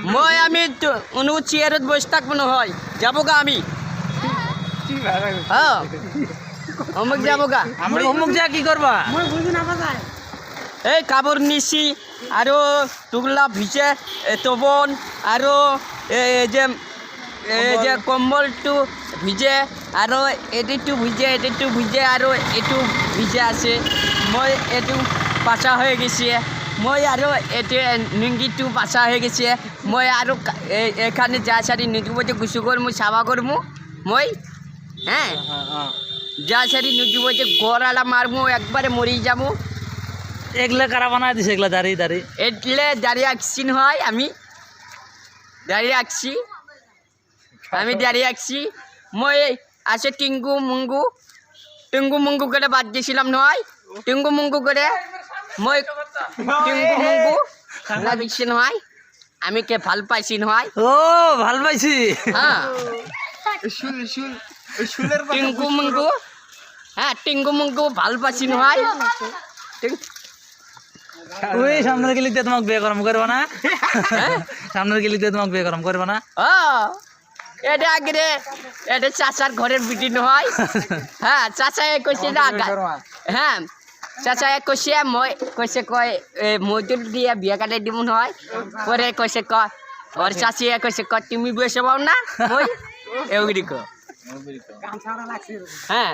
মই আমি অনু চেয়ারত বসে থাকবো না হয় যাবো গা আমি হ্যাঁ অমুক যাবো গা অমুক যা কি করবা এই কাপড় নিছি আৰু টুকলা ভিজে তবন আৰু এই যে কম্বলটো ভিজে আৰু এইটো ভিজে আৰু এইটো ভিজে আছে মই এইটো পাচা হৈ গৈছে মই আৰু এইটো লুঙ্গিটো পাচা হৈ গৈছে মই আৰু এখানে যা সারি নদীবতে গুছু করমু সাবা করমু মই হ্যাঁ যা সারি নদীবতে গড়ালা মারমু একবারে মরি যাবো এগুলা কারা বানায় দিছে এগুলা দাঁড়িয়ে দাঁড়িয়ে એટલે দাঁড়িয়ে আঁকছি হয় আমি দাঁড়িয়ে আঁকছি মই আছে টিঙ্গু মুঙ্গু করে বাদ দিয়েছিলাম নয় টিঙ্গু মুঙ্গু করে মই টিঙ্গু মুঙ্গু লাগিছি নহয় আমি কে ভাল পাইছি নহয় ও ভাল পাইছি হ্যাঁ টিঙ্গু মুঙ্গু হ্যাঁ টিঙ্গু মুঙ্গু ভাল পাইছি নহয় ওই সামনের গেলি দিয়ে তোমাকে বিয়ে করম করবা না সামনের গেলি দিয়ে তোমাকে বিয়ে করম করবা না এটা আগে এটা চাচার ঘরের বিটি নহয় হ্যাঁ চাচা কইছে না হ্যাঁ চাচা কইছে মই কইছে কয় মজুর দিয়ে বিয়ে কাটাই দিব নহয় পরে কইছে কয় ওর চাচি কইছে কয় তুমি বসে পাও না মই এগুলি হ্যাঁ